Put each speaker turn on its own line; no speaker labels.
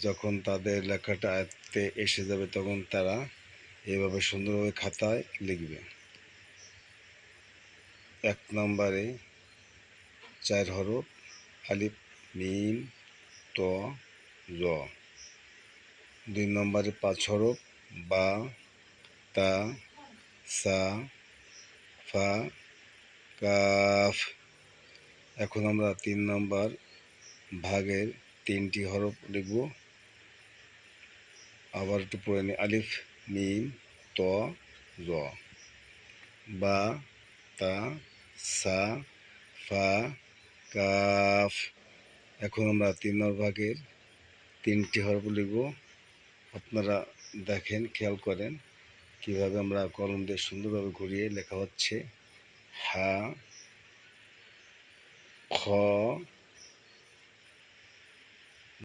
যখন তাদের লেখাটা আয়ত্তে এসে যাবে তখন তারা এভাবে সুন্দরভাবে খাতায় লিখবে। 1 নম্বরে 4 হরফ আলিফ মিম ত জ। 2 নম্বরে 5 হরফ বা তা সা ফা কাফ। এখন আমরা 3 নম্বর ভাগের 3টি হরফ লিখব। আবার একটু পড়ে নিই, আলিফ মিম ত জ, বা তা সা ফা কাফ। এখন আমরা 3 নম্বর ভাগের 3টি হরফ লিখব। আপনারা দেখেন, খেয়াল করেন কিভাবে আমরা কলম দিয়ে সুন্দরভাবে ঘুরিয়ে লেখা হচ্ছে। হা খ